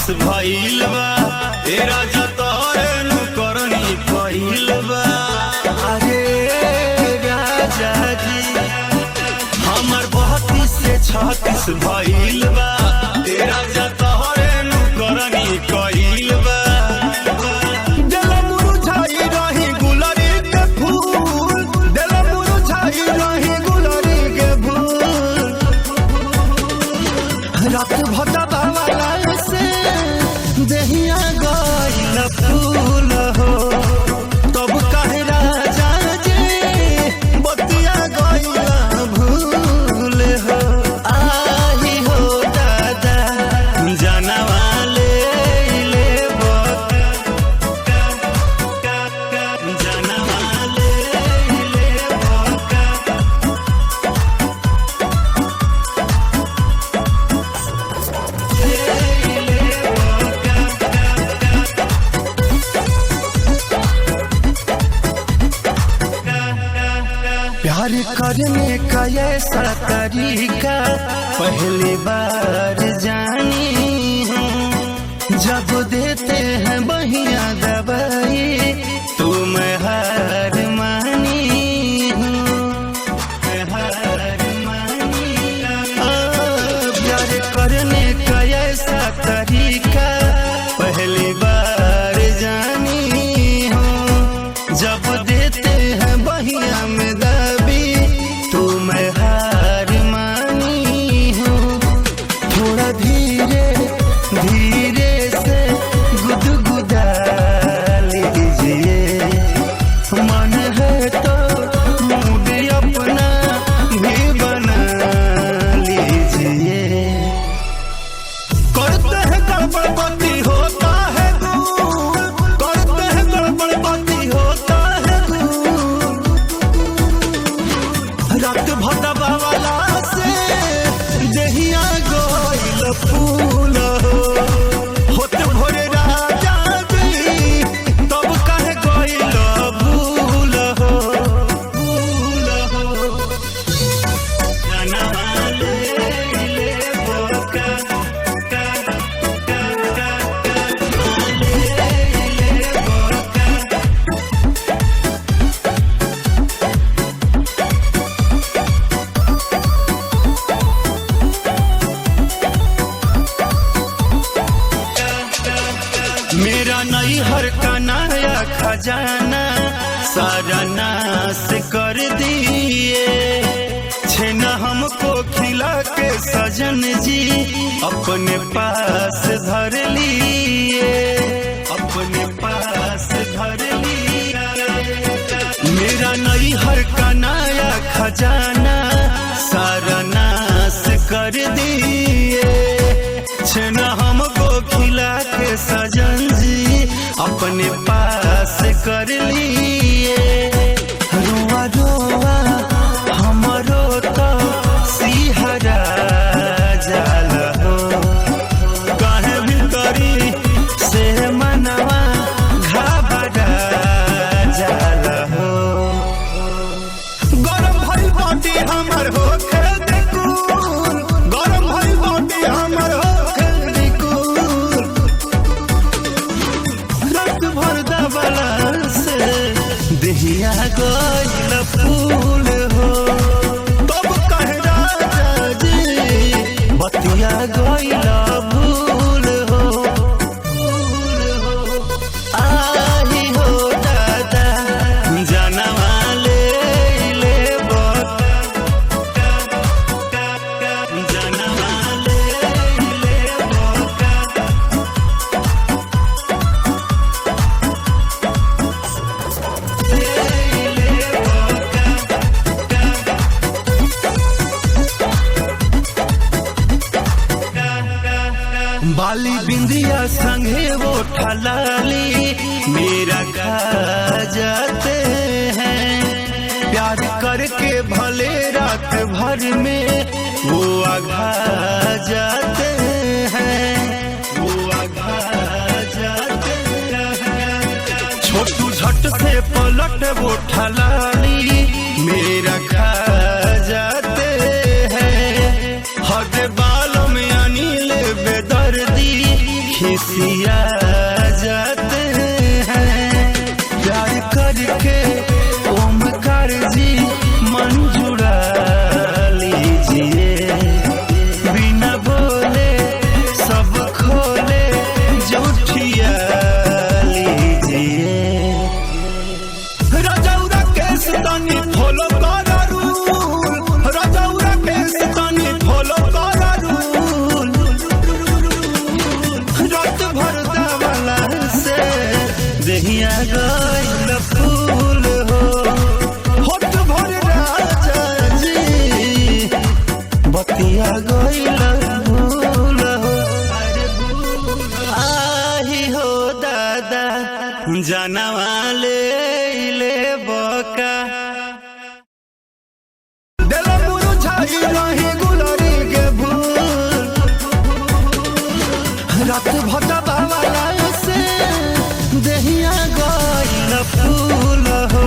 छत्तीस भइल बा ए राजा तोरे नु करनी भइल बा। अरे राजा जी हमर 32 से 36 भइल बा ए राजा तोरे नु करनी कइल बा। दिल मुरझाई रही गुलरी के फूल, दिल मुरझाई रही गुलरी के फूल। रात भटका वाला से दहिया गइल फूल हो, तब कहे राजा जी बतिया गइल भूल हो। आई हो दादा जानवा ले लेबो, जानवा ले लेबो। प्यार करने का ऐसा तरीका पहली बार जानी हूँ, जब देते हैं बहिया दवाई तो मैं हार मानी हूँ, मैं हार मानी। प्यार करने का ऐसा तरीका पहली बार जानी हूँ, जब देते हैं बहिया में तो मैं हार मानी हूँ। थोड़ा धीरे धीरे से गुदगुदा लीजिए, मन है तो मूड अपना भी बना लीजिए। करते हैं गड़बड़ बाती होता है दूर, करते हैं गड़बड़ बाती होता है दूर। रात भटका वाला से दहिया गइल फूल हो, होत भोरे राजा जी तब कहे गइल भूल हो, भूल हो। जानवा ले लेबो का मेरा नैहर का नया खजाना सारा नाश कर दिए, छेना हमको खिला के सजन जी अपने पास धर लिए, अपने पास धर लिए। मेरा नैहर का नया खजाना सारा नाश कर दिए, छेना हमको खिला के सजन जी अपने पास कर लिए। रुआ रुआ हमरो तो सिहरा जाल हो, कहे भीतरी से मनवा घबरा जाल हो। गरम भइल बाटी हमर हो देखून, गरम भइल बाटी हमर हो दहिया गइल फूल हो, तब कहे राजा जी बतिया गइल भूल हो, भूल हो। आई हो दादा जानवा ले लेबो, जानवा ले लेबो। बाली बिंदिया संगे वो ठलाली मेरा खा जाते हैं, प्यार करके भले रात भर में वो आघा जाते हैं, वो आघा जाते हैं। छोटू झट से पलट वो ठलाली मेरा खा जाते हैं, हद बालों में अनिल बेदर्दी गइल फूल हो होठ भर राजा जी बतिया गइल फूल हो आही हो दादा जनवा ले बका दिल मुरझाई रही गुलरी के फूल रात भटवा वाला से देहिया गइल फूल हो